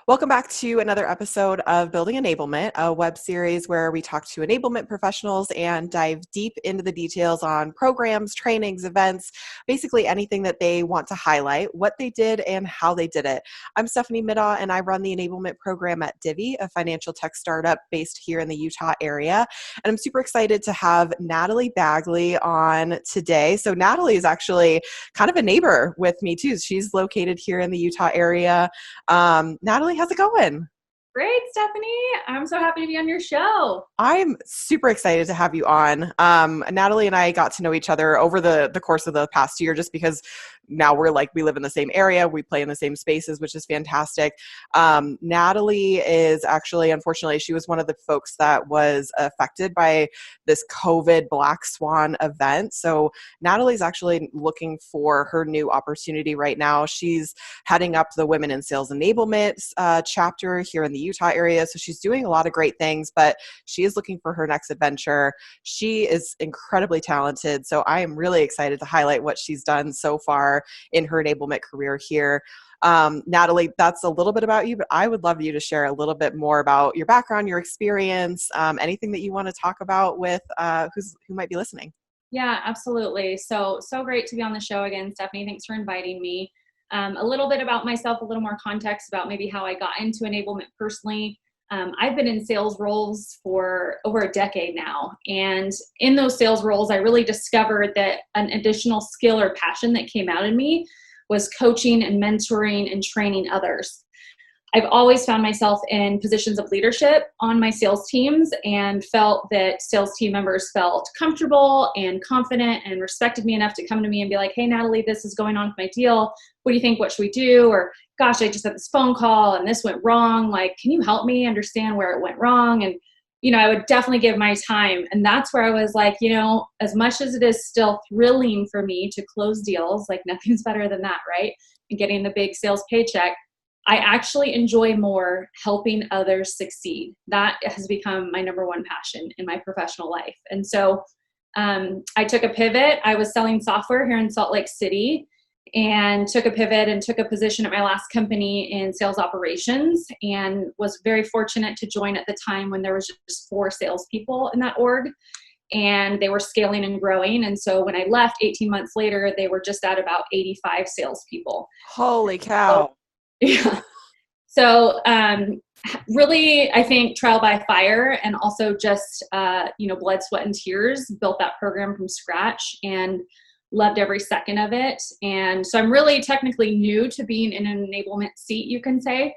Welcome back to another episode of Building Enablement, a web series where we talk to enablement professionals and dive deep into the details on programs, trainings, events, basically anything that they want to highlight, what they did and how they did it. I'm Stephanie Middaugh and I run the enablement program at Divvy, a financial tech startup based here in the Utah area. And I'm super excited to have Natalie Baguley on today. So Natalie is actually kind of a neighbor with me too. She's located here in the Utah area. Natalie, how's it going? Great, Stephanie. I'm so happy to be on your show. I'm super excited to have you on. Natalie and I got to know each other over the course of the past year just because now we live in the same area, we play in the same spaces, which is fantastic. Natalie is actually, unfortunately, she was one of the folks that was affected by this COVID Black Swan event. So Natalie's actually looking for her new opportunity right now. She's heading up the Women in Sales Enablement chapter here in the Utah area. So she's doing a lot of great things, but she is looking for her next adventure. She is incredibly talented. So I am really excited to highlight what she's done so far in her enablement career here. Natalie, that's a little bit about you, but I would love you to share a little bit more about your background, your experience, anything that you want to talk about with who might be listening. Yeah, absolutely. So great to be on the show again, Stephanie. Thanks for inviting me. A little bit about myself, a little more context about maybe how I got into enablement personally. I've been in sales roles for over a decade now. And in those sales roles, I really discovered that an additional skill or passion that came out in me was coaching and mentoring and training others. I've always found myself in positions of leadership on my sales teams and felt that sales team members felt comfortable and confident and respected me enough to come to me and be like, hey, Natalie, this is going on with my deal. What do you think? What should we do? Or gosh, I just had this phone call and this went wrong. Like, can you help me understand where it went wrong? And, I would definitely give my time. And that's where I was like, as much as it is still thrilling for me to close deals, like nothing's better than that, right? And getting the big sales paycheck. I actually enjoy more helping others succeed. That has become my number one passion in my professional life. And so I took a pivot. I was selling software here in Salt Lake City and took a pivot and took a position at my last company in sales operations and was very fortunate to join at the time when there was just 4 salespeople in that org and they were scaling and growing. And so when I left 18 months later, they were just at about 85 salespeople. Holy cow. Yeah. So really, I think trial by fire and also just, blood, sweat, and tears, built that program from scratch and loved every second of it. And so I'm really technically new to being in an enablement seat, you can say.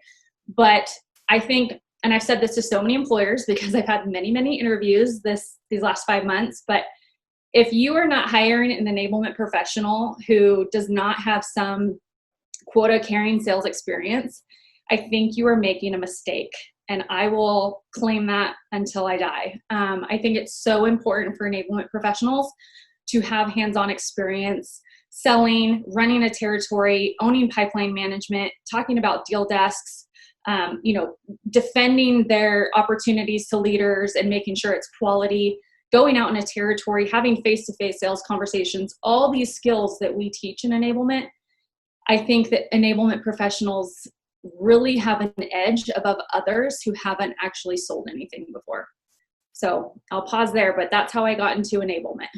But I think, and I've said this to so many employers because I've had many, many interviews these last 5 months, but if you are not hiring an enablement professional who does not have some quota carrying sales experience, I think you are making a mistake. And I will claim that until I die. I think it's so important for enablement professionals to have hands-on experience selling, running a territory, owning pipeline management, talking about deal desks, defending their opportunities to leaders and making sure it's quality, going out in a territory, having face-to-face sales conversations, all these skills that we teach in enablement. I think that enablement professionals really have an edge above others who haven't actually sold anything before. So I'll pause there, but that's how I got into enablement.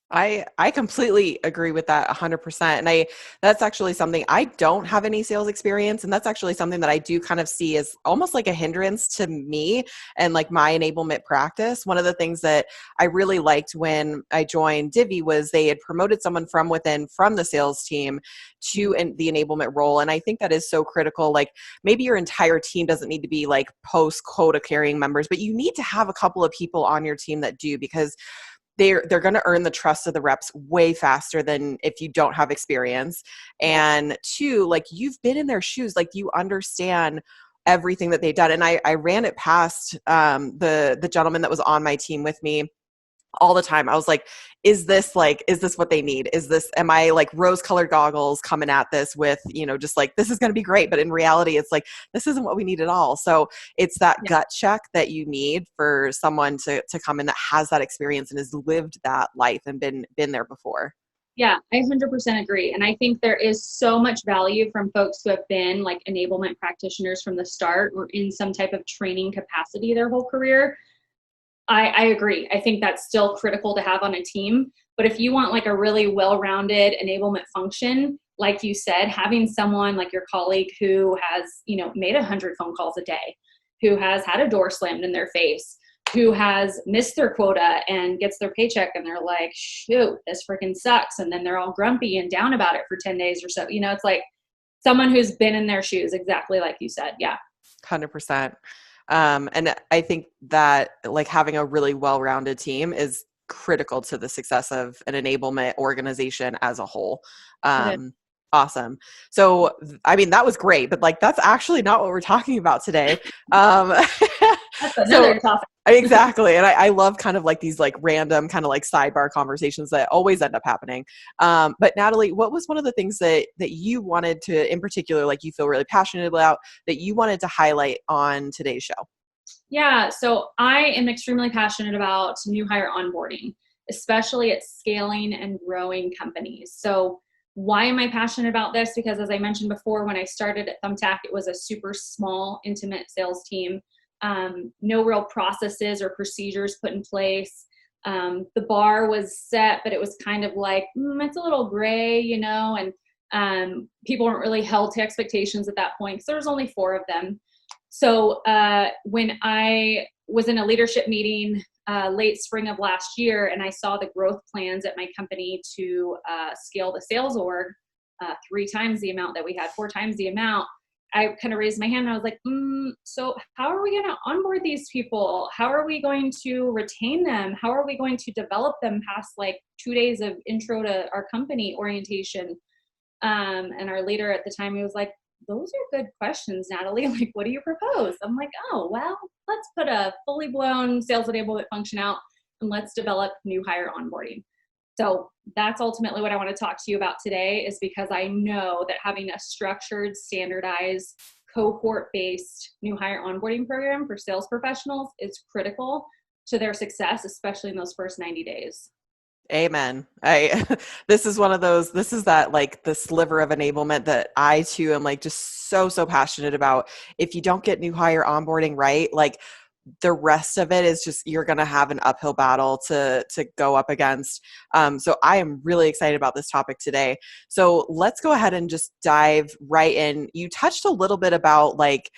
I completely agree with that 100%. And that's actually something, I don't have any sales experience. And that's actually something that I do kind of see as almost like a hindrance to me and like my enablement practice. One of the things that I really liked when I joined Divvy was they had promoted someone from within, from the sales team to the enablement role. And I think that is so critical. Like maybe your entire team doesn't need to be like post quota carrying members, but you need to have a couple of people on your team that do, because they're going to earn the trust of the reps way faster than if you don't have experience. And 2, like you've been in their shoes, like you understand everything that they've done. And I ran it past the gentleman that was on my team with me all the time. I was like, is this what they need? Am I like rose-colored goggles coming at this with, just like, this is going to be great. But in reality, it's like, this isn't what we need at all. So it's that gut check that you need for someone to come in that has that experience and has lived that life and been there before. Yeah, I 100% agree. And I think there is so much value from folks who have been like enablement practitioners from the start or in some type of training capacity their whole career. I agree. I think that's still critical to have on a team. But if you want like a really well-rounded enablement function, like you said, having someone like your colleague who has, made 100 phone calls a day, who has had a door slammed in their face, who has missed their quota and gets their paycheck and they're like, shoot, this freaking sucks. And then they're all grumpy and down about it for 10 days or so. It's like someone who's been in their shoes, exactly like you said. Yeah. 100%. And I think that like having a really well-rounded team is critical to the success of an enablement organization as a whole. Awesome. So, I mean, that was great, but like, that's actually not what we're talking about today. That's another topic. Exactly. And I love kind of like these like random kind of like sidebar conversations that always end up happening. But Natalie, what was one of the things that you wanted to, in particular, like you feel really passionate about that you wanted to highlight on today's show? Yeah. So I am extremely passionate about new hire onboarding, especially at scaling and growing companies. So why am I passionate about this? Because as I mentioned before, when I started at Thumbtack, it was a super small, intimate sales team. No real processes or procedures put in place. The bar was set, but it was kind of like, it's a little gray, and people weren't really held to expectations at that point because there was only 4 of them. So when I was in a leadership meeting late spring of last year, and I saw the growth plans at my company to scale the sales org 3 times the amount that we had, 4 times the amount, I kind of raised my hand and I was like, so how are we going to onboard these people? How are we going to retain them? How are we going to develop them past like 2 days of intro to our company orientation? And our leader at the time, he was like, those are good questions, Natalie. Like, what do you propose? I'm like, oh, well, let's put a fully blown sales enablement function out and let's develop new hire onboarding. So that's ultimately what I want to talk to you about today, is because I know that having a structured, standardized, cohort-based new hire onboarding program for sales professionals is critical to their success, especially in those first 90 days. Amen. This is that like the sliver of enablement that I too am like just so passionate about. If you don't get new hire onboarding right, like the rest of it is just, you're going to have an uphill battle to go up against. So I am really excited about this topic today. So let's go ahead and just dive right in. You touched a little bit about like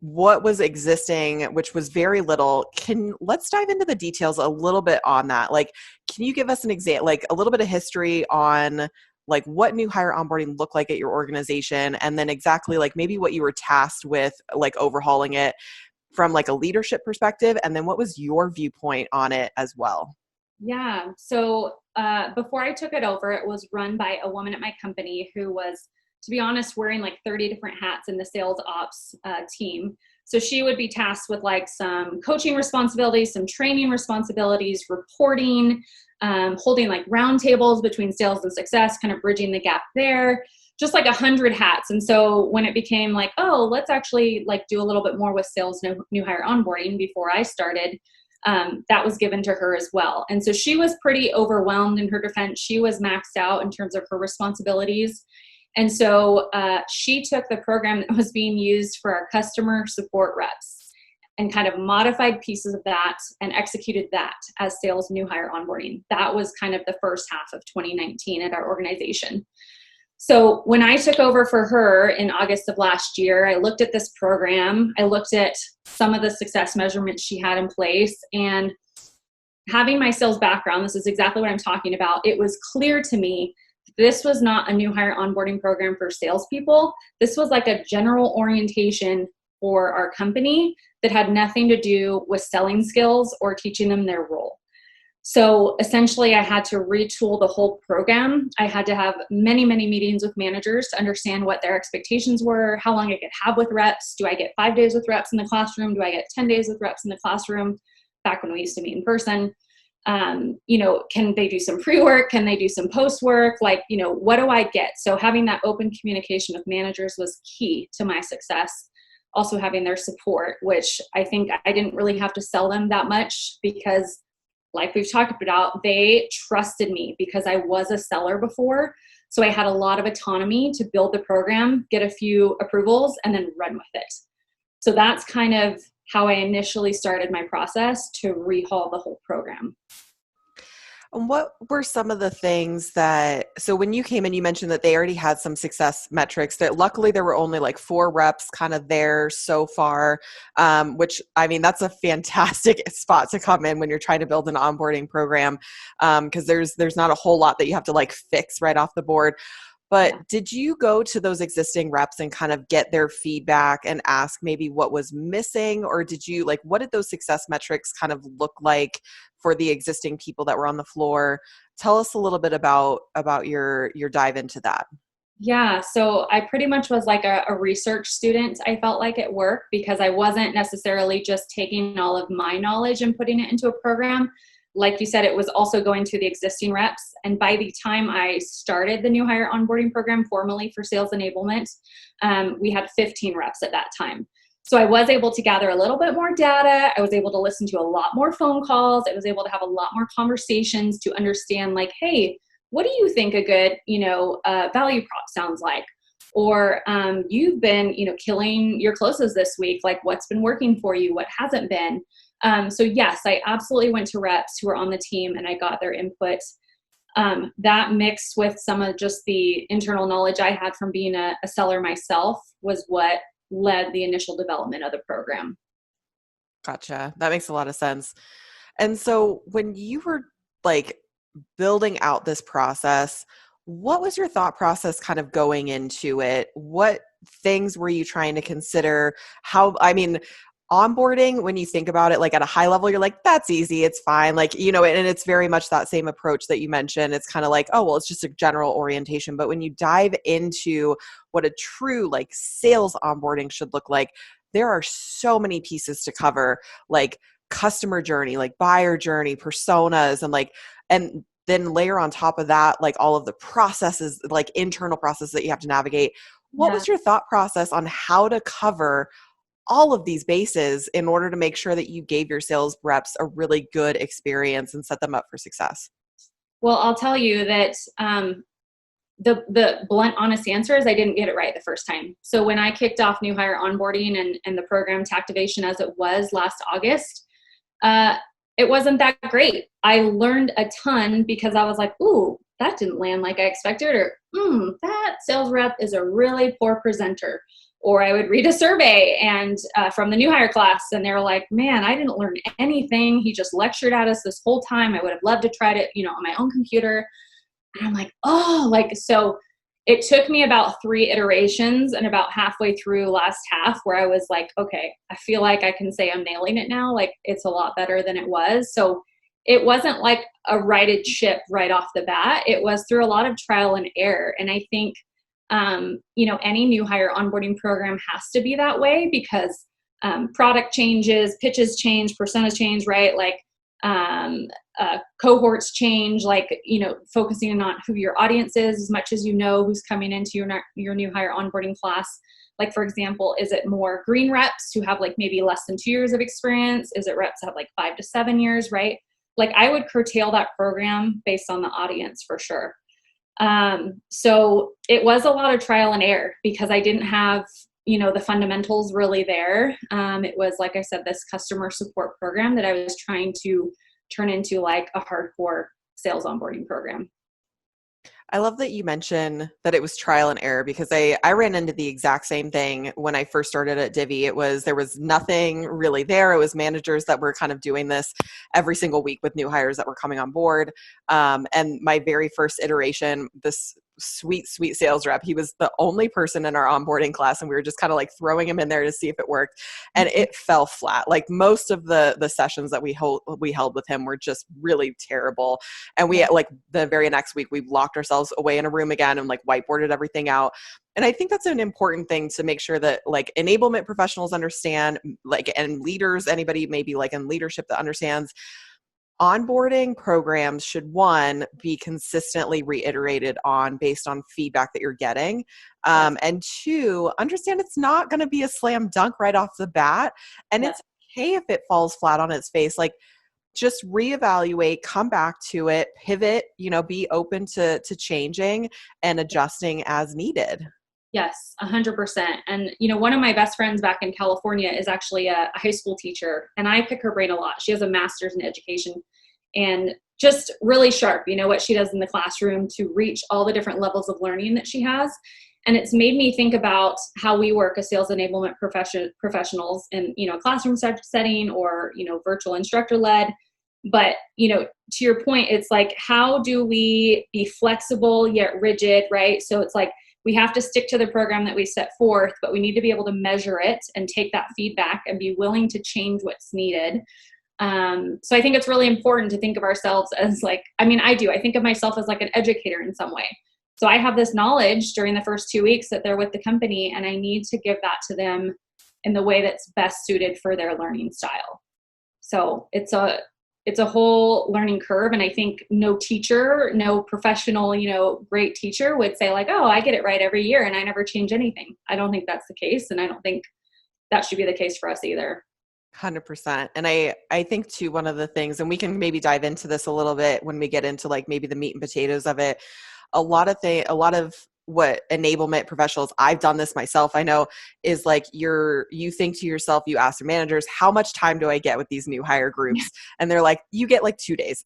what was existing, which was very little. Let's dive into the details a little bit on that. Like, can you give us an example, like a little bit of history on like what new hire onboarding looked like at your organization, and then exactly like maybe what you were tasked with, like overhauling it from like a leadership perspective, and then what was your viewpoint on it as well? Yeah. So before I took it over, it was run by a woman at my company who was, to be honest, wearing like 30 different hats in the sales ops team. So she would be tasked with like some coaching responsibilities, some training responsibilities, reporting, holding like roundtables between sales and success, kind of bridging the gap there, just like 100 hats. And so when it became like, oh, let's actually like do a little bit more with sales new hire onboarding before I started, that was given to her as well. And so she was pretty overwhelmed. In her defense, she was maxed out in terms of her responsibilities. And so she took the program that was being used for our customer support reps and kind of modified pieces of that and executed that as sales new hire onboarding. That was kind of the first half of 2019 at our organization. So when I took over for her in August of last year, I looked at this program. I looked at some of the success measurements she had in place, and having my sales background, this is exactly what I'm talking about. It was clear to me this was not a new hire onboarding program for salespeople. This was like a general orientation for our company that had nothing to do with selling skills or teaching them their role. So essentially, I had to retool the whole program. I had to have many meetings with managers to understand what their expectations were, how long I could have with reps. Do I get 5 days with reps in the classroom? Do I get 10 days with reps in the classroom? Back when we used to meet in person. Can they do some pre-work? Can they do some post-work? Like, what do I get? So having that open communication with managers was key to my success. Also having their support, which I think I didn't really have to sell them that much because like we've talked about, they trusted me because I was a seller before. So I had a lot of autonomy to build the program, get a few approvals, and then run with it. So that's kind of how I initially started my process to rehaul the whole program. And what were some of the things so when you came in, you mentioned that they already had some success metrics, that luckily there were only like 4 reps kind of there so far, which, I mean, that's a fantastic spot to come in when you're trying to build an onboarding program, because there's not a whole lot that you have to like fix right off the board. But Yeah. did you go to those existing reps and kind of get their feedback and ask maybe what was missing? Or did you what did those success metrics kind of look like for the existing people that were on the floor? Tell us a little bit about your dive into that. Yeah, so I pretty much was like a research student, I felt like at work, because I wasn't necessarily just taking all of my knowledge and putting it into a program. Like you said, it was also going to the existing reps. And by the time I started the new hire onboarding program formally for sales enablement, we had 15 reps at that time. So I was able to gather a little bit more data. I was able to listen to a lot more phone calls. I was able to have a lot more conversations to understand, like, hey, what do you think a good, value prop sounds like? Or you've been, killing your closes this week. Like, what's been working for you? What hasn't been? So yes, I absolutely went to reps who were on the team and I got their input. That mixed with some of just the internal knowledge I had from being a seller myself was what led the initial development of the program. Gotcha. That makes a lot of sense. And so when you were like building out this process, what was your thought process kind of going into it? What things were you trying to consider? I mean, onboarding, when you think about it, like at a high level, you're like, that's easy. It's fine. And it's very much that same approach that you mentioned. It's kind of like, oh, well, it's just a general orientation. But when you dive into what a true like sales onboarding should look like, there are so many pieces to cover, like customer journey, like buyer journey, personas, and then layer on top of that, like all of the processes, like internal processes that you have to navigate. What Yeah. was your thought process on how to cover all of these bases in order to make sure that you gave your sales reps a really good experience and set them up for success? Well, I'll tell you that the blunt, honest answer is I didn't get it right the first time. So when I kicked off new hire onboarding and the program to activation as it was last August, it wasn't that great. I learned a ton because I was like, ooh, that didn't land like I expected, or that sales rep is a really poor presenter. Or I would read a survey and from the new hire class, and they were like, man, I didn't learn anything. He just lectured at us this whole time. I would have loved to try it, on my own computer. And I'm like, so it took me about 3 iterations, and about halfway through last half where I was like, okay, I feel like I can say I'm nailing it now. Like, it's a lot better than it was. So it wasn't like a righted ship right off the bat. It was through a lot of trial and error. And I think, any new hire onboarding program has to be that way because product changes, pitches change, personas change, right? Like, cohorts change, focusing on who your audience is as much as who's coming into your new hire onboarding class. Like, for example, is it more green reps who have like maybe less than 2 years of experience? Is it reps that have like 5 to 7 years, right? Like, I would curtail that program based on the audience for sure. So it was a lot of trial and error because I didn't have, the fundamentals really there. It was, like I said, this customer support program that I was trying to turn into like a hardcore sales onboarding program. I love that you mentioned that it was trial and error because I ran into the exact same thing when I first started at Divvy. There was nothing really there. It was managers that were kind of doing this every single week with new hires that were coming on board. And my very first iteration, this sweet sales rep, he was the only person in our onboarding class, and we were just kind of like throwing him in there to see if it worked, and it fell flat. Like, most of the sessions that we held with him were just really terrible, and we like the very next week we locked ourselves away in a room again and like whiteboarded everything out. And I think that's an important thing to make sure that like enablement professionals understand, like, and leaders, anybody maybe like in leadership that understands, onboarding programs should, one, be consistently reiterated on based on feedback that you're getting. And 2, understand it's not going to be a slam dunk right off the bat. And Yes. it's okay if it falls flat on its face. Like, just reevaluate, come back to it, pivot, be open to changing and adjusting as needed. Yes, 100%. And, one of my best friends back in California is actually a high school teacher, and I pick her brain a lot. She has a master's in education and just really sharp, what she does in the classroom to reach all the different levels of learning that she has. And it's made me think about how we work as sales enablement professionals in, a classroom setting or, virtual instructor led. But, to your point, it's like, how do we be flexible yet rigid, right? So it's like, we have to stick to the program that we set forth, but we need to be able to measure it and take that feedback and be willing to change what's needed. So I think it's really important to think of ourselves as I think of myself as like an educator in some way. So I have this knowledge during the first 2 weeks that they're with the company, and I need to give that to them in the way that's best suited for their learning style. So it's a whole learning curve. And I think no teacher, no professional, great teacher would say like, oh, I get it right every year and I never change anything. I don't think that's the case. And I don't think that should be the case for us either. 100%. And I think too, one of the things, and we can maybe dive into this a little bit when we get into like maybe the meat and potatoes of it, a lot of what enablement professionals, I've done this myself, I know, is like you think to yourself, you ask your managers, how much time do I get with these new hire groups? And they're like, you get like 2 days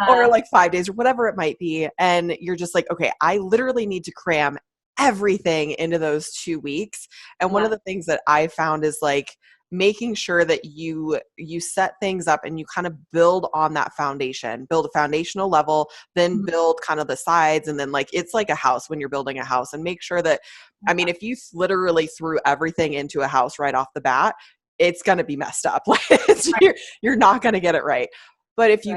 or like 5 days or whatever it might be. And you're just like, okay, I literally need to cram everything into those 2 weeks. And one of the things that I found is like making sure that you set things up and you kind of build on that foundation, build a foundational level, then build kind of the sides. And then like, it's like a house when you're building a house, and make sure that, if you literally threw everything into a house right off the bat, it's going to be messed up. Like you're not going to get it right. But if you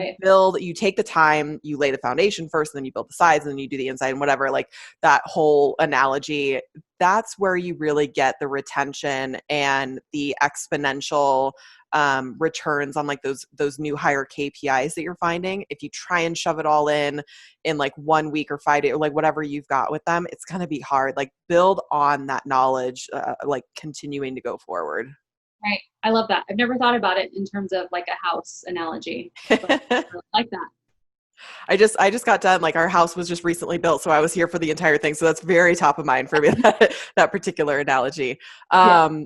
you take the time, you lay the foundation first, and then you build the sides, and then you do the inside and whatever, like that whole analogy, that's where you really get the retention and the exponential returns on like those new higher KPIs that you're finding. If you try and shove it all in like 1 week or 5 days, or like whatever you've got with them, it's going to be hard. Like build on that knowledge, like continuing to go forward. Right. I love that. I've never thought about it in terms of like a house analogy. But I really like that. I just got done. Like our house was just recently built, so I was here for the entire thing. So that's very top of mind for me, that particular analogy.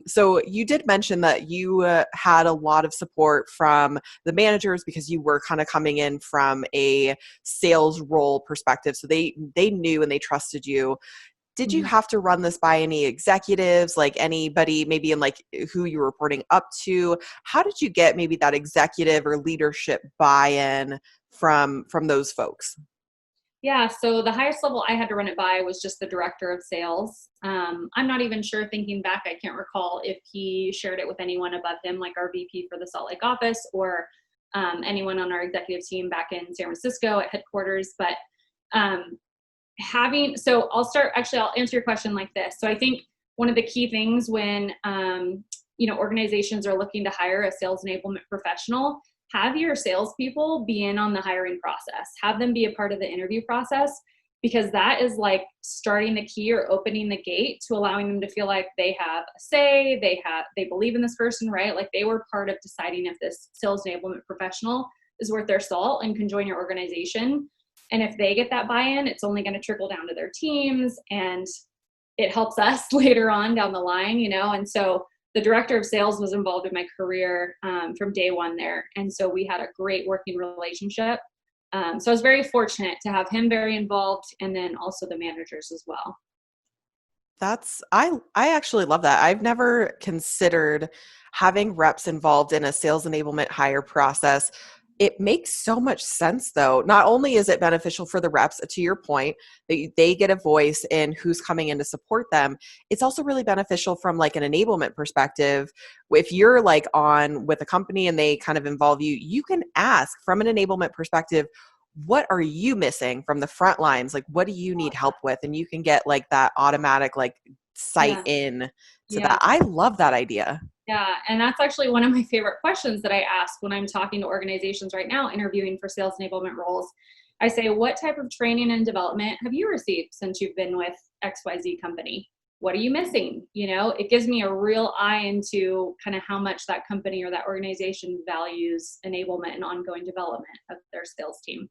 So you did mention that you had a lot of support from the managers because you were kind of coming in from a sales role perspective. So they knew and they trusted you. Did you have to run this by any executives, like anybody maybe in like who you're reporting up to? How did you get maybe that executive or leadership buy-in from those folks? Yeah, so the highest level I had to run it by was just the director of sales. I'm not even sure, thinking back, I can't recall if he shared it with anyone above him, like our VP for the Salt Lake office, or anyone on our executive team back in San Francisco at headquarters. But I'll answer your question like this. So I think one of the key things when, organizations are looking to hire a sales enablement professional, have your salespeople be in on the hiring process, have them be a part of the interview process, because that is like starting the key or opening the gate to allowing them to feel like they have a say, they believe in this person, right? Like they were part of deciding if this sales enablement professional is worth their salt and can join your organization. And if they get that buy-in, it's only going to trickle down to their teams, and it helps us later on down the line, And so the director of sales was involved in my career from day one there. And so we had a great working relationship. So I was very fortunate to have him very involved, and then also the managers as well. I actually love that. I've never considered having reps involved in a sales enablement hire process. It makes so much sense though. Not only is it beneficial for the reps, to your point, that they get a voice in who's coming in to support them, it's also really beneficial from like an enablement perspective. If you're like on with a company and they kind of involve you, you can ask from an enablement perspective, what are you missing from the front lines? Like, what do you need help with? And you can get like that automatic like sight in to that. I love that idea. Yeah, and that's actually one of my favorite questions that I ask when I'm talking to organizations right now, interviewing for sales enablement roles. I say, what type of training and development have you received since you've been with XYZ company? what are you missing? It gives me a real eye into kind of how much that company or that organization values enablement and ongoing development of their sales team.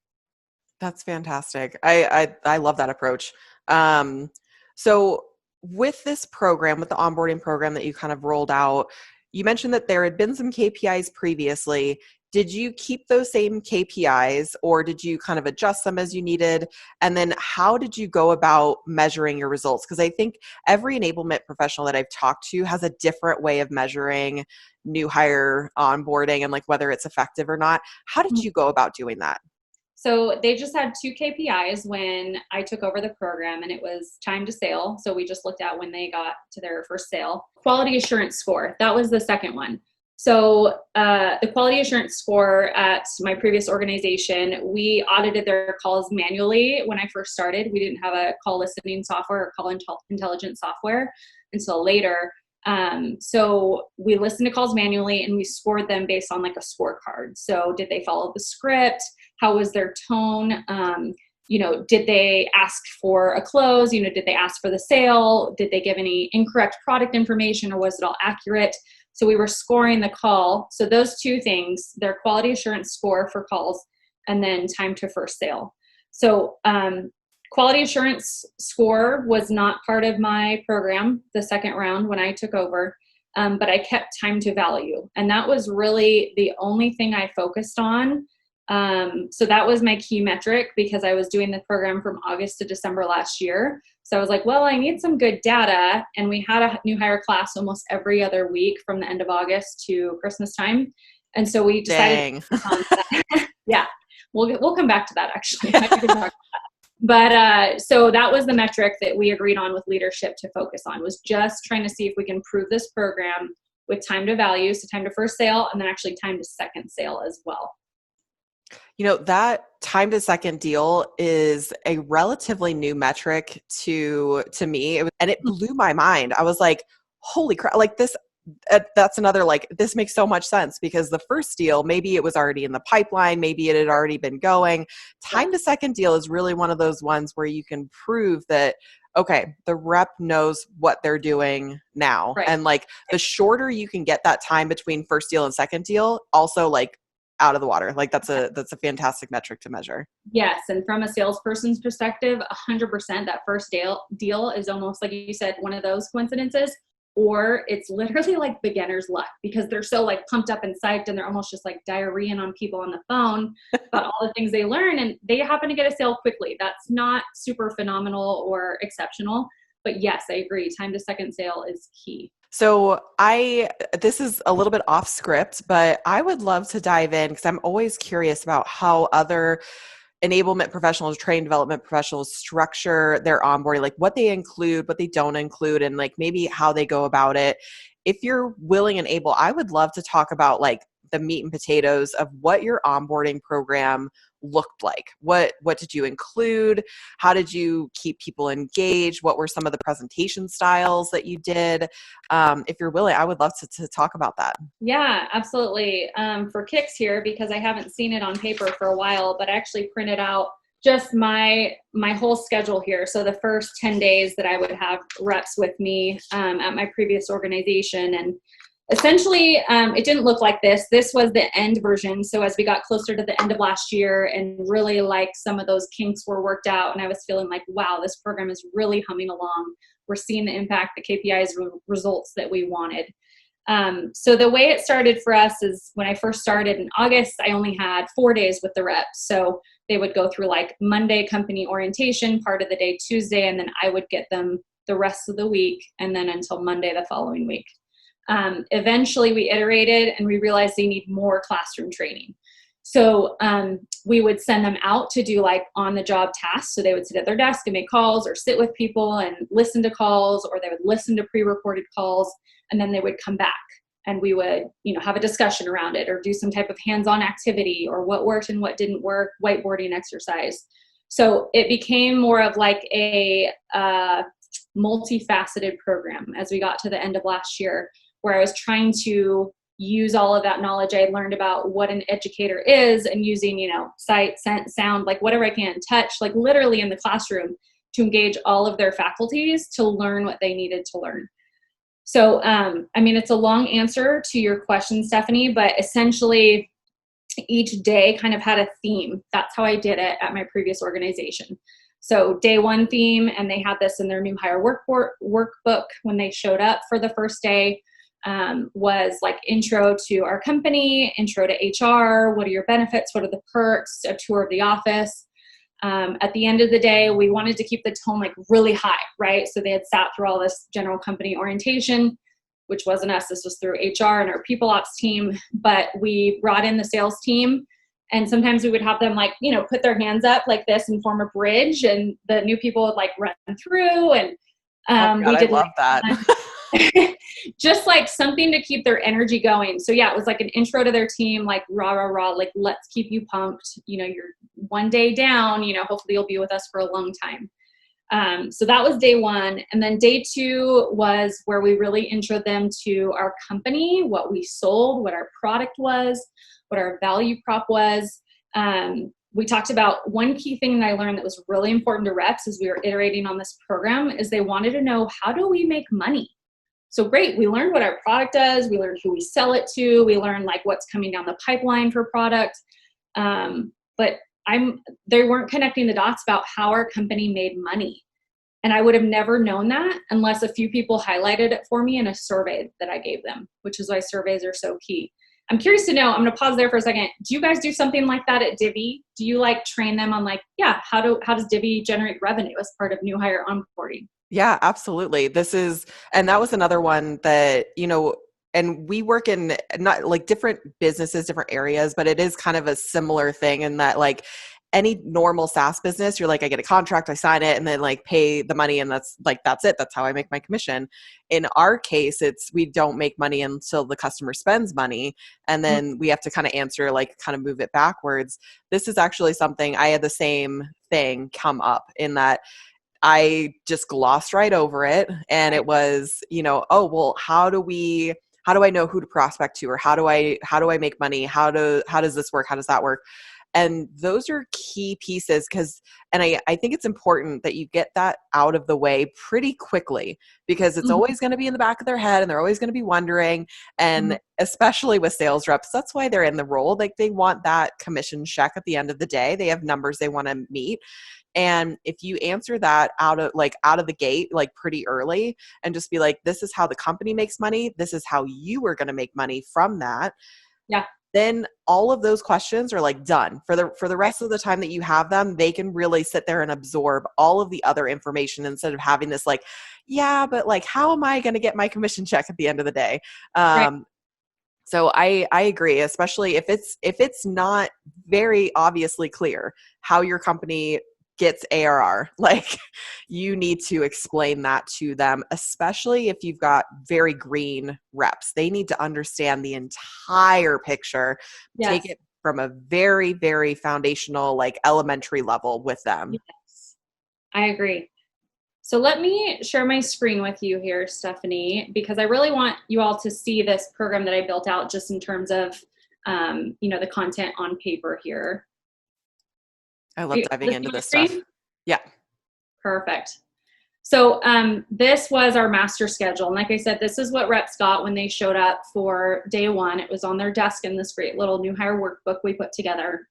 That's fantastic. I love that approach. So with this program, with the onboarding program that you kind of rolled out, you mentioned that there had been some KPIs previously. Did you keep those same KPIs, or did you kind of adjust them as you needed? And then how did you go about measuring your results? Because I think every enablement professional that I've talked to has a different way of measuring new hire onboarding and like whether it's effective or not. How did you go about doing that? So they just had 2 KPIs when I took over the program, and it was time to sale. So we just looked at when they got to their first sale. Quality assurance score, that was the second one. So the quality assurance score at my previous organization, we audited their calls manually. When I first started, we didn't have a call listening software or call intelligence software until later. So we listened to calls manually, and we scored them based on like a scorecard. So did they follow the script? How was their tone? Did they ask for a close? Did they ask for the sale? Did they give any incorrect product information, or was it all accurate? So we were scoring the call. So those 2 things, their quality assurance score for calls, and then time to first sale. So quality assurance score was not part of my program the second round when I took over, but I kept time to value. And that was really the only thing I focused on. So that was my key metric, because I was doing the program from August to December last year. So I was like, well, I need some good data. And we had a new hire class almost every other week from the end of August to Christmas time. And so we decided on that. Yeah, we'll come back to that actually. I can talk about that. But so that was the metric that we agreed on with leadership to focus on, was just trying to see if we can improve this program with time to value, so time to first sale, and then actually time to second sale as well. That time to second deal is a relatively new metric to me, and it blew my mind. I was like, holy crap, like this, that's another, like, this makes so much sense, because the first deal, maybe it was already in the pipeline, maybe it had already been going. Time to second deal is really one of those ones where you can prove that, okay, the rep knows what they're doing now. Right. And like the shorter you can get that time between first deal and second deal, also like out of the water. Like that's a fantastic metric to measure. Yes. And from a salesperson's perspective, 100% that first deal is almost, like you said, one of those coincidences, or it's literally like beginner's luck, because they're so like pumped up and psyched, and they're almost just like diarrheaing on people on the phone about all the things they learn, and they happen to get a sale quickly. That's not super phenomenal or exceptional, but yes, I agree. Time to second sale is key. So this is a little bit off script, but I would love to dive in, because I'm always curious about how other enablement professionals, training development professionals structure their onboarding, like what they include, what they don't include, and like maybe how they go about it. If you're willing and able, I would love to talk about like the meat and potatoes of what your onboarding program looked like. What did you include? How did you keep people engaged? What were some of the presentation styles that you did? If you're willing, I would love to talk about that. Yeah, absolutely. For kicks here, because I haven't seen it on paper for a while, but I actually printed out just my whole schedule here. So the first 10 days that I would have reps with me at my previous organization. And essentially, it didn't look like this. This was the end version. So as we got closer to the end of last year, and really like some of those kinks were worked out, and I was feeling like, wow, this program is really humming along. We're seeing the impact, the KPIs, results that we wanted. So the way it started for us is, when I first started in August, I only had 4 days with the reps. So they would go through like Monday company orientation, part of the day Tuesday, and then I would get them the rest of the week, and then until Monday the following week. Eventually we iterated, and we realized they need more classroom training. So we would send them out to do like on-the-job tasks. So they would sit at their desk and make calls, or sit with people and listen to calls, or they would listen to pre-recorded calls, and then they would come back, and we would, have a discussion around it, or do some type of hands-on activity, or what worked and what didn't work, whiteboarding exercise. So it became more of like a multifaceted program as we got to the end of last year, where I was trying to use all of that knowledge I had learned about what an educator is, and using, sight, scent, sound, like whatever I can, touch, like literally in the classroom, to engage all of their faculties to learn what they needed to learn. So, I mean, it's a long answer to your question, Stephanie, but essentially each day kind of had a theme. That's how I did it at my previous organization. So day one theme, and they had this in their new hire workbook when they showed up for the first day, was like intro to our company, intro to HR, what are your benefits, what are the perks, a tour of the office. At the end of the day, we wanted to keep the tone like really high, right? So they had sat through all this general company orientation, which wasn't us, this was through HR and our people ops team, but we brought in the sales team. And sometimes we would have them like, you know, put their hands up like this and form a bridge, and the new people would like run through, and we did, I love that. Just like something to keep their energy going. So yeah, it was like an intro to their team, like rah, rah, rah, like let's keep you pumped. You know, you're one day down, you know, hopefully you'll be with us for a long time. So that was day one. And then day two was where we really introed them to our company, what we sold, what our product was, what our value prop was. We talked about one key thing that I learned that was really important to reps as we were iterating on this program is they wanted to know, how do we make money? So great, we learned what our product does, we learned who we sell it to, we learned like what's coming down the pipeline for product, but they weren't connecting the dots about how our company made money. And I would have never known that unless a few people highlighted it for me in a survey that I gave them, which is why surveys are so key. I'm curious to know, I'm going to pause there for a second. Do you guys do something like that at Divvy? Do you like train them on like, yeah, how does Divvy generate revenue as part of new hire onboarding? Yeah, absolutely. And that was another one that, you know, and we work in not like different businesses, different areas, but it is kind of a similar thing in that like any normal SaaS business, you're like, I get a contract, I sign it, and then like pay the money. And that's it. That's how I make my commission. In our case, we don't make money until the customer spends money. And then we have to kind of answer, like kind of move it backwards. This is actually something I had the same thing come up in that I just glossed right over it. And it was, you know, oh, well, how do I know who to prospect to, or how do I make money? How does this work? How does that work? And those are key pieces and I think it's important that you get that out of the way pretty quickly, because it's always going to be in the back of their head and they're always going to be wondering. And especially with sales reps, that's why they're in the role. Like they want that commission check at the end of the day. They have numbers they want to meet. And if you answer that out of the gate, like pretty early, and just be like, this is how the company makes money, this is how you are going to make money from that. Yeah. Then all of those questions are like done for the rest of the time that you have them. They can really sit there and absorb all of the other information instead of having this like, yeah, but like, how am I going to get my commission check at the end of the day? Right. So I agree, especially if it's not very obviously clear how your company gets ARR, like you need to explain that to them, especially if you've got very green reps. They need to understand the entire picture. Yes. Take it from a very, very foundational, like elementary level with them. Yes, I agree. So let me share my screen with you here, Stephanie, because I really want you all to see this program that I built out just in terms of, you know, the content on paper here. I love diving into this stuff. Yeah. Perfect. So this was our master schedule. And like I said, this is what reps got when they showed up for day one. It was on their desk in this great little new hire workbook we put together.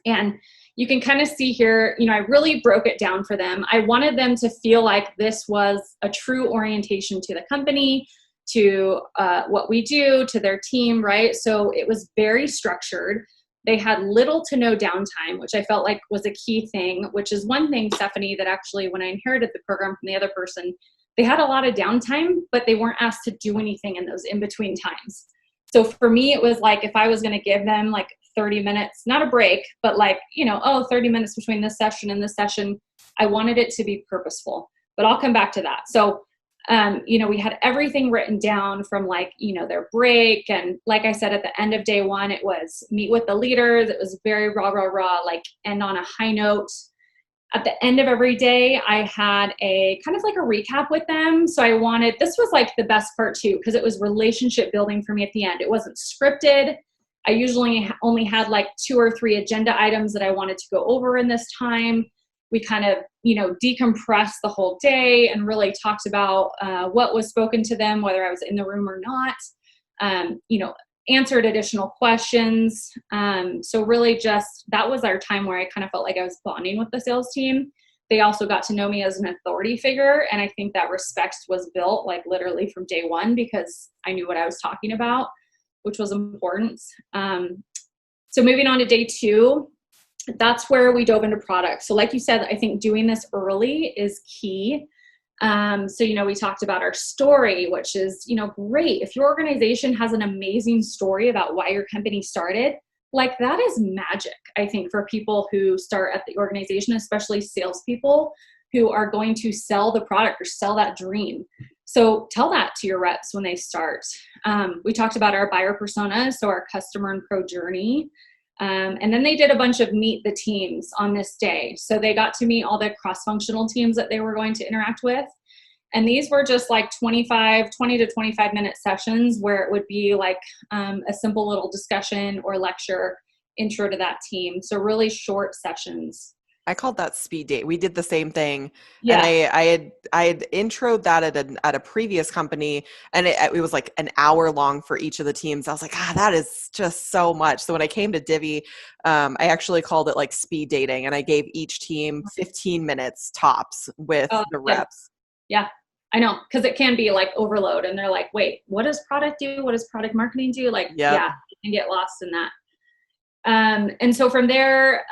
And you can kind of see here, you know, I really broke it down for them. I wanted them to feel like this was a true orientation to the company, to what we do, to their team, right? So it was very structured. They had little to no downtime, which I felt like was a key thing, which is one thing, Stephanie, that actually when I inherited the program from the other person, they had a lot of downtime, but they weren't asked to do anything in those in-between times. So for me, it was like if I was going to give them like 30 minutes, not a break, but like, you know, 30 minutes between this session and this session, I wanted it to be purposeful. But I'll come back to that. So you know, we had everything written down from like, you know, their break. And like I said, at the end of day one, it was meet with the leaders. It was very rah, rah, rah, like end on a high note. At the end of every day, I had a kind of like a recap with them. So this was like the best part too, because it was relationship building for me at the end. It wasn't scripted. I usually only had like 2 or 3 agenda items that I wanted to go over in this time. We kind of, decompressed the whole day and really talked about what was spoken to them, whether I was in the room or not, answered additional questions. So really just, that was our time where I kind of felt like I was bonding with the sales team. They also got to know me as an authority figure. And I think that respect was built like literally from day one because I knew what I was talking about, which was important. So moving on to day 2, that's where we dove into product. So like you said, I think doing this early is key. So, we talked about our story, which is, great. If your organization has an amazing story about why your company started, like that is magic, I think, for people who start at the organization, especially salespeople who are going to sell the product or sell that dream. So tell that to your reps when they start. We talked about our buyer persona, so our customer and pro journey. And then they did a bunch of meet the teams on this day. So they got to meet all the cross-functional teams that they were going to interact with. And these were just like 20 to 25 minute sessions where it would be like a simple little discussion or lecture intro to that team. So really short sessions. I called that speed date. We did the same thing. Yeah. And I had introed that at a previous company, and it was like an hour long for each of the teams. I was like, that is just so much. So when I came to Divvy, I actually called it like speed dating, and I gave each team 15 minutes tops with the reps. Yeah, I know. Cause it can be like overload and they're like, wait, what does product do? What does product marketing do? Like, yeah, you can get lost in that. And so from there,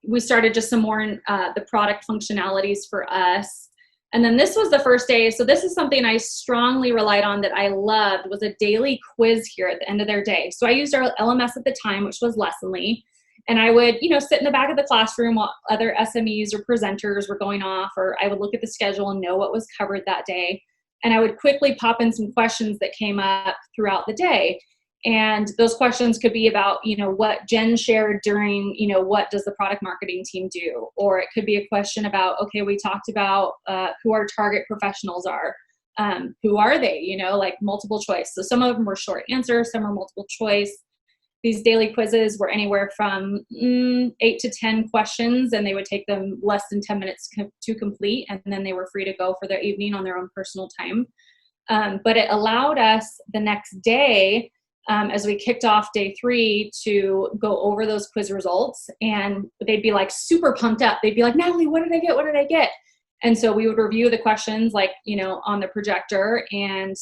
we started just some more the product functionalities for us. And then this was the first day. So this is something I strongly relied on that I loved, was a daily quiz here at the end of their day. So I used our LMS at the time, which was Lessonly. And I would, sit in the back of the classroom while other SMEs or presenters were going off, or I would look at the schedule and know what was covered that day. And I would quickly pop in some questions that came up throughout the day. And those questions could be about, what Jen shared during, what does the product marketing team do? Or it could be a question about, okay, we talked about who our target professionals are. Who are they? Like multiple choice. So some of them were short answer, some are multiple choice. These daily quizzes were anywhere from 8 to 10 questions, and they would take them less than 10 minutes to complete. And then they were free to go for their evening on their own personal time. But it allowed us the next day, as we kicked off day 3, to go over those quiz results, and they'd be like super pumped up. They'd be like, Natalie, what did I get? What did I get? And so we would review the questions like, on the projector. And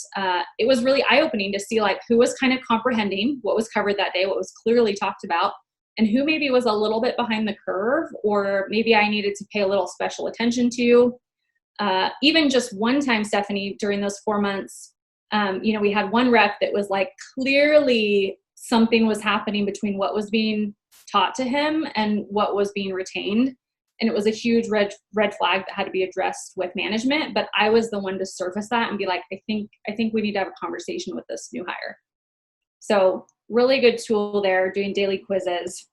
it was really eye-opening to see like who was kind of comprehending what was covered that day, what was clearly talked about, and who maybe was a little bit behind the curve, or maybe I needed to pay a little special attention to. Even just one time, Stephanie, during those 4 months, we had one rep that was like, clearly something was happening between what was being taught to him and what was being retained. And it was a huge red flag that had to be addressed with management. But I was the one to surface that and be like, I think we need to have a conversation with this new hire. So really good tool there, doing daily quizzes.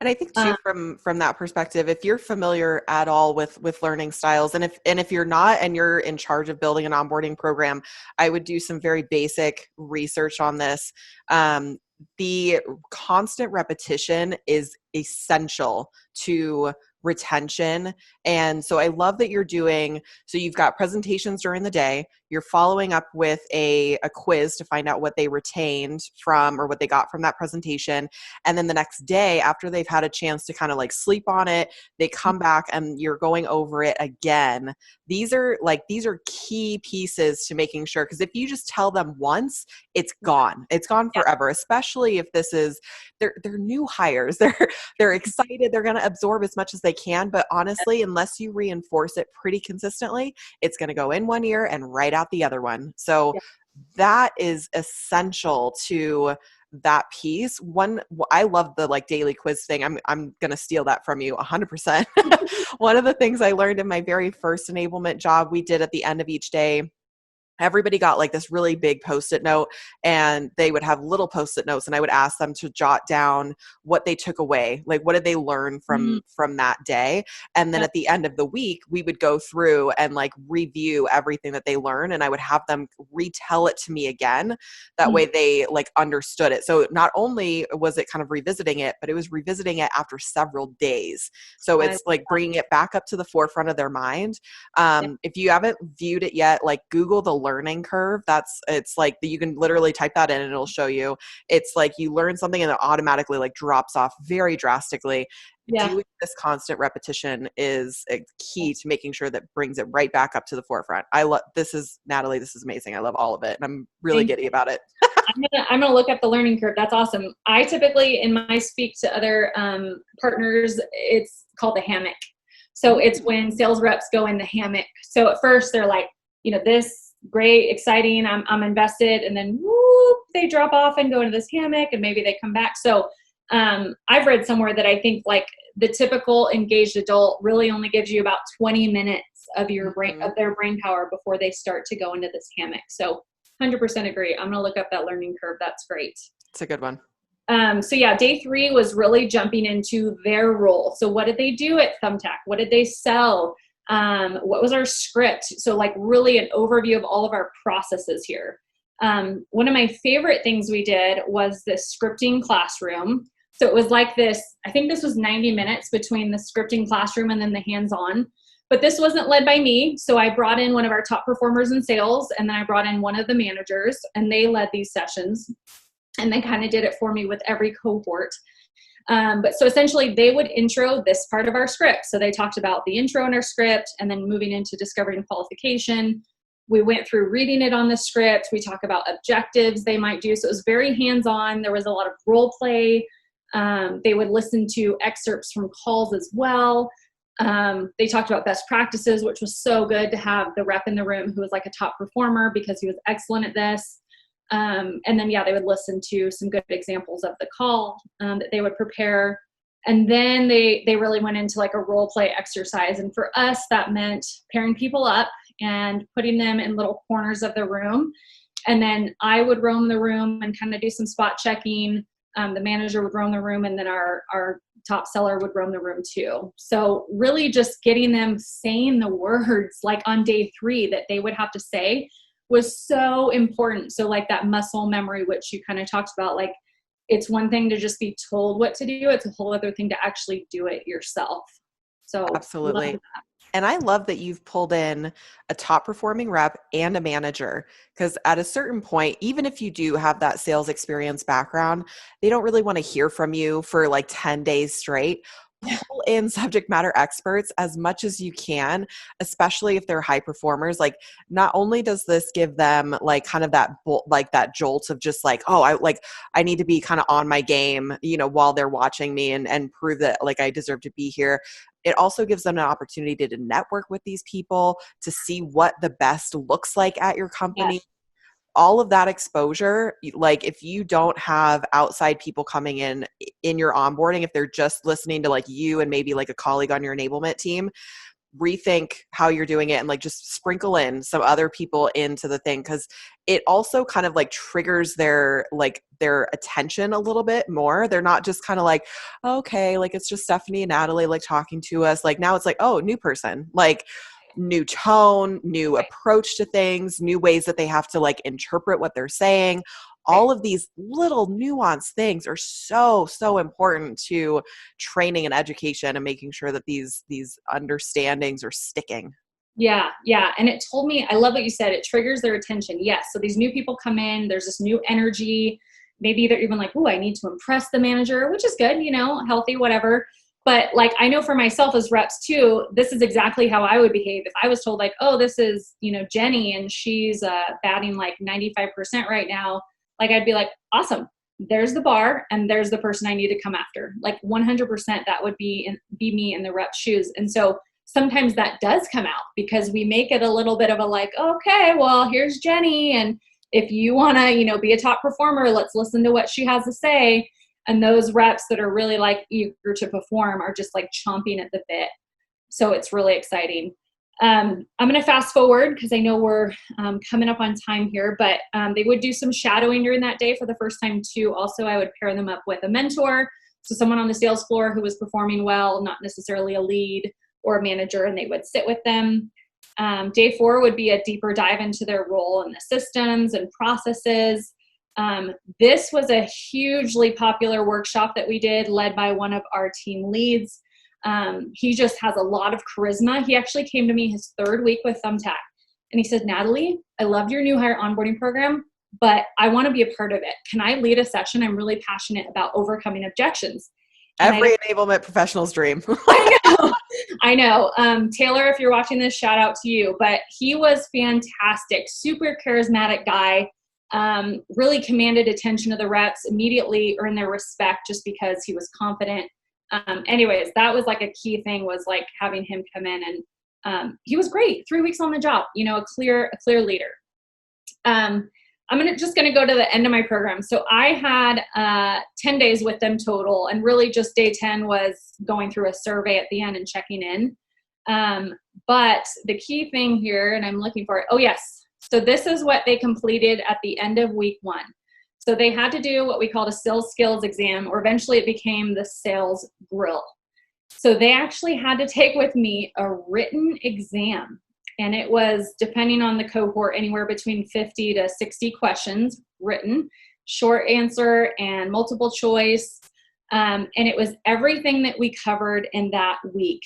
And I think too, from that perspective, if you're familiar at all with learning styles, and if you're not, and you're in charge of building an onboarding program, I would do some very basic research on this. The constant repetition is essential to retention. And so I love that so you've got presentations during the day, you're following up with a quiz to find out what they retained from, or what they got from that presentation. And then the next day, after they've had a chance to kind of like sleep on it, they come back and you're going over it again. These are key pieces to making sure, because if you just tell them once, it's gone. It's gone forever, especially if they're new hires. They're excited. They're going to absorb as much as they can. But honestly, unless you reinforce it pretty consistently, it's going to go in one ear and right out the other one. So that is essential to that piece. I love the like daily quiz thing. I'm going to steal that from you 100%. One of the things I learned in my very first enablement job, we did at the end of each day, everybody got like this really big Post-it note, and they would have little Post-it notes, and I would ask them to jot down what they took away. Like, what did they learn from that day? And then Yeah. at the end of the week, we would go through and like review everything that they learned, and I would have them retell it to me again. That way they like understood it. So not only was it kind of revisiting it, but it was revisiting it after several days. So it's like bringing it back up to the forefront of their mind. If you haven't viewed it yet, like Google the learning curve. It's like you can literally type that in and it'll show you. It's like you learn something and it automatically like drops off very drastically. Yeah. Doing this constant repetition is a key to making sure that brings it right back up to the forefront. Natalie, this is amazing. I love all of it. And I'm really giddy about it. I'm gonna look up the learning curve. That's awesome. I typically, in my speak to other partners, it's called the hammock. So it's when sales reps go in the hammock. So at first they're like, this great, exciting, I'm invested, and then whoop, they drop off and go into this hammock, and maybe they come back. So I've read somewhere that I think like the typical engaged adult really only gives you about 20 minutes of your brain, of their brain power before they start to go into this hammock. So 100% agree. I'm gonna look up that learning curve. That's great. It's a good one. So yeah, day 3 was really jumping into their role. So what did they do at Thumbtack? What did they sell? What was our script? So like really an overview of all of our processes here. One of my favorite things we did was this scripting classroom. So it was like this, I think this was 90 minutes between the scripting classroom and then the hands-on, but this wasn't led by me. So I brought in one of our top performers in sales, and then I brought in one of the managers, and they led these sessions, and they kind of did it for me with every cohort. But so essentially they would intro this part of our script. So they talked about the intro in our script, and then moving into discovery and qualification. We went through reading it on the script. We talk about objectives they might do. So it was very hands-on. There was a lot of role play. They would listen to excerpts from calls as well. They talked about best practices, which was so good to have the rep in the room who was like a top performer because he was excellent at this. And then, yeah, they would listen to some good examples of the call that they would prepare. And then they really went into like a role play exercise. And for us, that meant pairing people up and putting them in little corners of the room. And then I would roam the room and kind of do some spot checking. The manager would roam the room, and then our top seller would roam the room too. So really just getting them saying the words like on day 3 that they would have to say was so important. So like that muscle memory, which you kind of talked about, like it's one thing to just be told what to do. It's a whole other thing to actually do it yourself. So absolutely. And I love that you've pulled in a top performing rep and a manager, because at a certain point, even if you do have that sales experience background, they don't really want to hear from you for like 10 days straight. Pull in subject matter experts as much as you can, especially if they're high performers. Like, not only does this give them like kind of that that jolt of just like, oh, I need to be kind of on my game, while they're watching me and prove that like I deserve to be here. It also gives them an opportunity to network with these people, to see what the best looks like at your company. Yes. All of that exposure, like if you don't have outside people coming in your onboarding, if they're just listening to like you and maybe like a colleague on your enablement team, rethink how you're doing it and like just sprinkle in some other people into the thing, because it also kind of like triggers their attention a little bit more. They're not just kind of like, okay, like it's just Stephanie and Natalie like talking to us. Like now it's like, oh, new person, like new tone, new approach to things, new ways that they have to like interpret what they're saying. All of these little nuanced things are so, so important to training and education and making sure that these understandings are sticking. Yeah. Yeah. And it told me, I love what you said. It triggers their attention. Yes. So these new people come in, there's this new energy. Maybe they're even like, oh, I need to impress the manager, which is good, healthy, whatever. But like, I know for myself as reps too, this is exactly how I would behave. If I was told like, oh, this is, Jenny, and she's batting like 95% right now. Like, I'd be like, awesome. There's the bar, and there's the person I need to come after. Like 100% that would be me in the rep shoes. And so sometimes that does come out because we make it a little bit of a like, okay, well, here's Jenny. And if you want to, be a top performer, let's listen to what she has to say. And those reps that are really like eager to perform are just like chomping at the bit. So it's really exciting. I'm going to fast forward because I know we're coming up on time here, but they would do some shadowing during that day for the first time too. Also, I would pair them up with a mentor. So someone on the sales floor who was performing well, not necessarily a lead or a manager, and they would sit with them. Day 4 would be a deeper dive into their role in the systems and processes. This was a hugely popular workshop that we did, led by one of our team leads. He just has a lot of charisma. He actually came to me his 3rd week with Thumbtack, and he said, Natalie, I loved your new hire onboarding program, but I want to be a part of it. Can I lead a session? I'm really passionate about overcoming objections. Every enablement professional's dream. I know. Taylor, if you're watching this, shout out to you. But he was fantastic, super charismatic guy, really commanded attention of the reps, immediately earned their respect just because he was confident. Anyways, that was like a key thing, was like having him come in, and he was great. 3 weeks on the job, a clear leader. I'm just going to go to the end of my program. So I had 10 days with them total, and really just day 10 was going through a survey at the end and checking in. But the key thing here, and I'm looking for it. Oh, yes. So this is what they completed at the end of week 1. So they had to do what we called a sales skills exam, or eventually it became the sales grill. So they actually had to take with me a written exam. And it was, depending on the cohort, anywhere between 50 to 60 questions written, short answer and multiple choice. And it was everything that we covered in that week.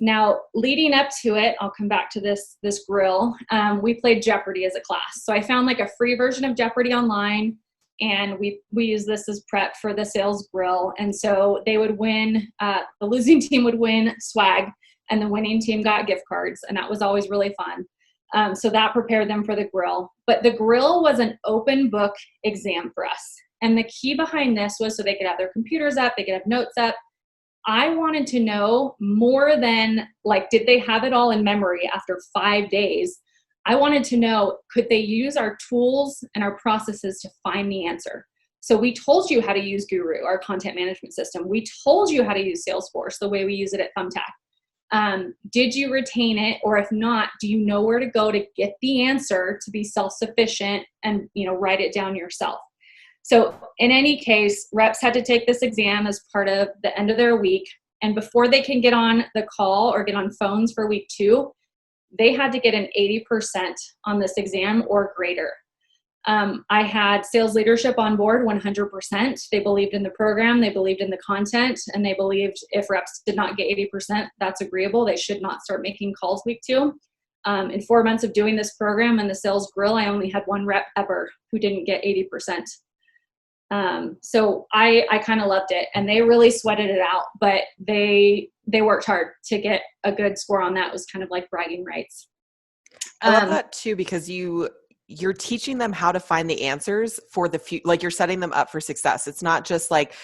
Now, leading up to it, I'll come back to this grill. We played Jeopardy as a class. So I found like a free version of Jeopardy online, and we use this as prep for the sales grill. And so they would win, the losing team would win swag, and the winning team got gift cards, and that was always really fun. So that prepared them for the grill. But the grill was an open book exam for us. And the key behind this was so they could have their computers up, they could have notes up. I wanted to know more than, like, did they have it all in memory after 5 days? I wanted to know, could they use our tools and our processes to find the answer? So we told you how to use Guru, our content management system. We told you how to use Salesforce the way we use it at Thumbtack. Did you retain it? Or if not, do you know where to go to get the answer to be self-sufficient and, write it down yourself? So in any case, reps had to take this exam as part of the end of their week. And before they can get on the call or get on phones for week 2, they had to get an 80% on this exam or greater. I had sales leadership on board 100%. They believed in the program, they believed in the content, and they believed if reps did not get 80%, that's agreeable. They should not start making calls week 2. In 4 months of doing this program and the sales grill, I only had 1 rep ever who didn't get 80%. So I kind of loved it, and they really sweated it out, but they worked hard to get a good score on that. It was kind of like bragging rights. I love that too, because you're teaching them how to find the answers for the future. Like, you're setting them up for success. It's not just like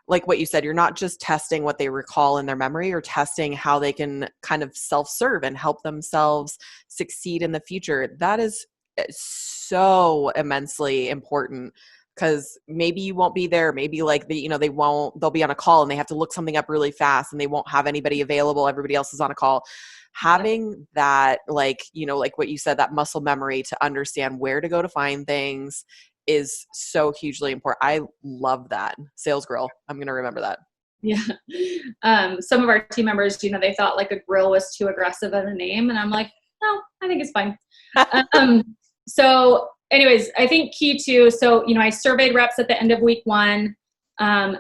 what you said, you're not just testing what they recall in their memory, or testing how they can kind of self-serve and help themselves succeed in the future. That is so immensely important, because maybe you won't be there. Maybe they'll be on a call and they have to look something up really fast and they won't have anybody available. Everybody else is on a call. Having that, like what you said, that muscle memory to understand where to go to find things is so hugely important. I love that. Sales grill. I'm going to remember that. Yeah. Some of our team members, they thought like a grill was too aggressive of a name. And I'm like, no, I think it's fine. So anyways, I think key too. So, I surveyed reps at the end of week 1.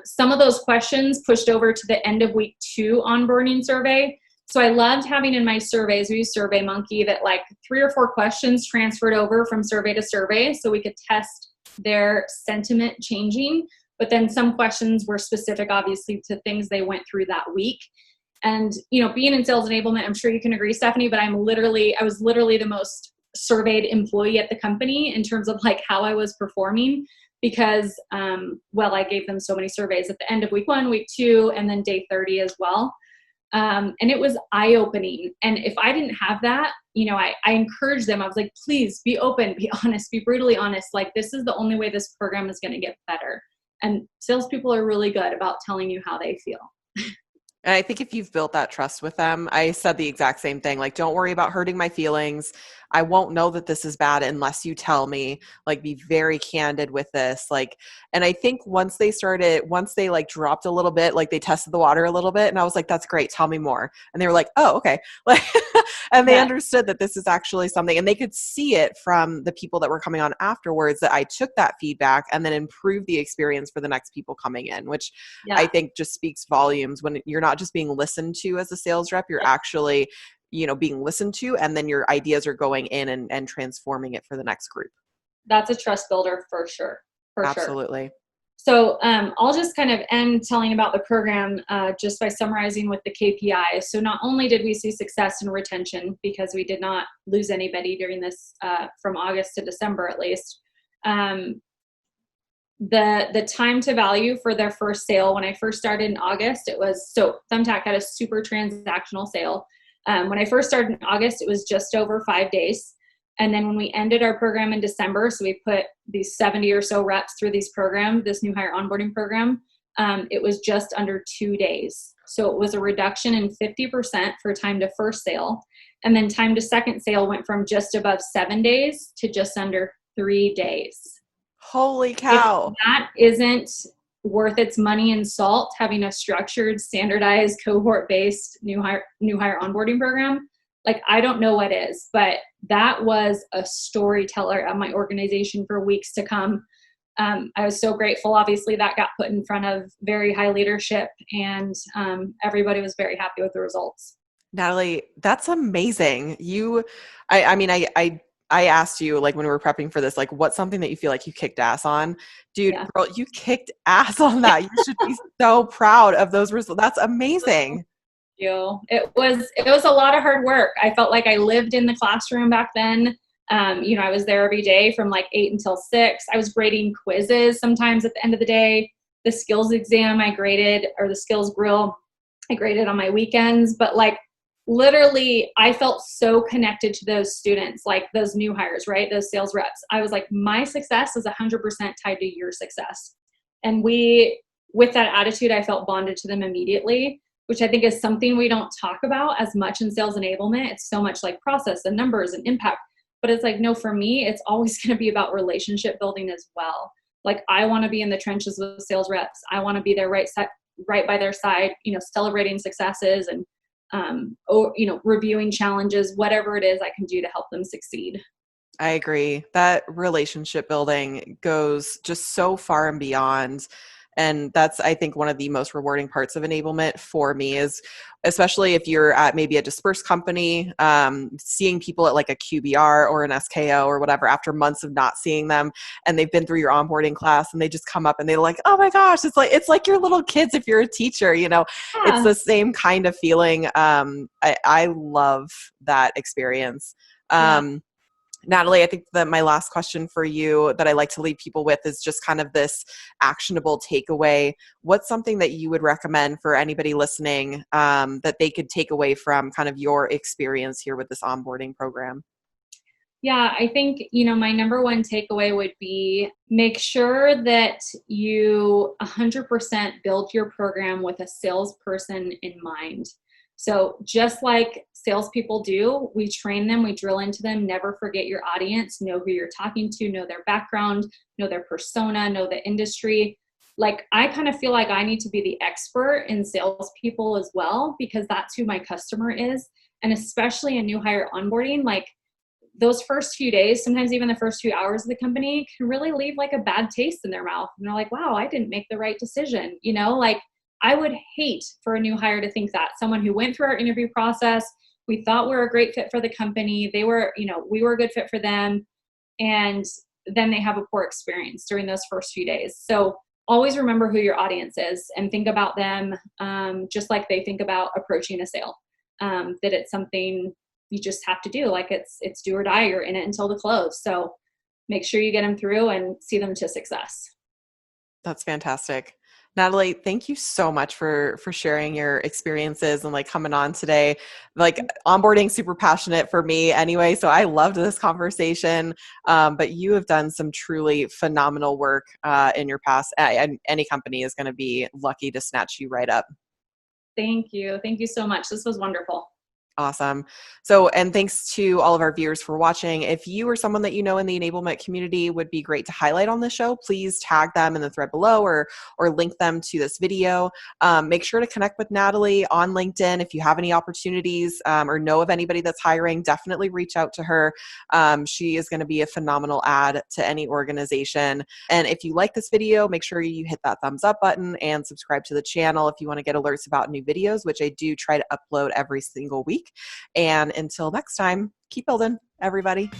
Some of those questions pushed over to the end of week 2 onboarding survey. So I loved having in my surveys, we use SurveyMonkey, that like 3 or 4 questions transferred over from survey to survey so we could test their sentiment changing. But then some questions were specific, obviously, to things they went through that week. And, being in sales enablement, I'm sure you can agree, Stephanie, but I was literally the most surveyed employee at the company in terms of like how I was performing, because, I gave them so many surveys at the end of week 1, week 2, and then day 30 as well. And it was eye-opening. And if I didn't have that, I encouraged them. I was like, please be open, be honest, be brutally honest. Like, this is the only way this program is going to get better. And salespeople are really good about telling you how they feel. And I think if you've built that trust with them, I said the exact same thing. Like, don't worry about hurting my feelings. I won't know that this is bad unless you tell me. Like, be very candid with this. Like, and I think once they like dropped a little bit, like they tested the water a little bit, and I was like, that's great. Tell me more. And they were like, oh, okay. Like, and they Yeah, understood that this is actually something, and they could see it from the people that were coming on afterwards that I took that feedback and then improved the experience for the next people coming in, which I yeah. think just speaks volumes when you're not just being listened to as a sales rep, you're actually, being listened to, and then your ideas are going in and transforming it for the next group. That's a trust builder for sure. For sure. Absolutely. So I'll just kind of end telling about the program just by summarizing with the KPIs. So not only did we see success in retention because we did not lose anybody during this from August to December at least. The time to value for their first sale when I first started in August, it was so Thumbtack had a super transactional sale. When I first started in August, it was just over 5 days. And then when we ended our program in December, so we put these 70 or so reps through this new hire onboarding program, it was just under 2 days. So it was a reduction in 50% for time to first sale. And then time to second sale went from just above 7 days to just under 3 days. Holy If cow. that isn't worth its money in salt, having a structured, standardized, cohort-based new hire onboarding program, like I don't know what is, but that was a storyteller at my organization for weeks to come. I was so grateful. Obviously, that got put in front of very high leadership, and everybody was very happy with the results. Natalie, that's amazing. I mean, I asked you, like, when we were prepping for this, like, what's something that you feel like you kicked ass on? Dude, Yeah. girl, you kicked ass on that. You should be so proud of those results. That's amazing. It was a lot of hard work. I felt like I lived in the classroom back then. I was there every day from like 8 until 6. I was grading quizzes sometimes at the end of the day. The skills exam I graded, or the skills grill, I graded on my weekends. But like literally, I felt so connected to those students, like those new hires, right? Those sales reps. I was like, my success is 100% tied to your success. And with that attitude, I felt bonded to them immediately, which I think is something we don't talk about as much in sales enablement. It's so much like process and numbers and impact. But it's like, no, for me, it's always going to be about relationship building as well. Like I want to be in the trenches with sales reps. I want to be there right by their side, celebrating successes and, reviewing challenges, whatever it is I can do to help them succeed. I agree. That relationship building goes just so far and beyond. And that's, I think, one of the most rewarding parts of enablement for me is, especially if you're at maybe a dispersed company, seeing people at like a QBR or an SKO or whatever after months of not seeing them, and they've been through your onboarding class, and they just come up and they're like, "Oh my gosh, it's like your little kids if you're a teacher." It's Yeah. the same kind of feeling. I love that experience. Yeah. Natalie, I think that my last question for you that I like to leave people with is just kind of this actionable takeaway. What's something that you would recommend for anybody listening that they could take away from kind of your experience here with this onboarding program? Yeah, I think, my number one takeaway would be make sure that you 100% build your program with a salesperson in mind. So just like salespeople do, we train them, we drill into them, never forget your audience, know who you're talking to, know their background, know their persona, know the industry. Like I kind of feel like I need to be the expert in salespeople as well, because that's who my customer is. And especially in new hire onboarding, like those first few days, sometimes even the first few hours of the company can really leave like a bad taste in their mouth. And they're like, wow, I didn't make the right decision. Like I would hate for a new hire to think that someone who went through our interview process, we thought we were a great fit for the company. They were, we were a good fit for them. And then they have a poor experience during those first few days. So always remember who your audience is and think about them just like they think about approaching a sale, that it's something you just have to do. Like it's do or die. You're in it until the close. So make sure you get them through and see them to success. That's fantastic. Natalie, thank you so much for sharing your experiences and like coming on today. Like onboarding, super passionate for me anyway, so I loved this conversation. But you have done some truly phenomenal work in your past, and any company is going to be lucky to snatch you right up. Thank you. Thank you so much. This was wonderful. Awesome. So, and thanks to all of our viewers for watching. If you or someone that you know in the enablement community would be great to highlight on the show, please tag them in the thread below or link them to this video. Make sure to connect with Natalie on LinkedIn. If you have any opportunities or know of anybody that's hiring, definitely reach out to her. She is going to be a phenomenal add to any organization. And if you like this video, make sure you hit that thumbs up button and subscribe to the channel if you want to get alerts about new videos, which I do try to upload every single week. And until next time, keep building, everybody.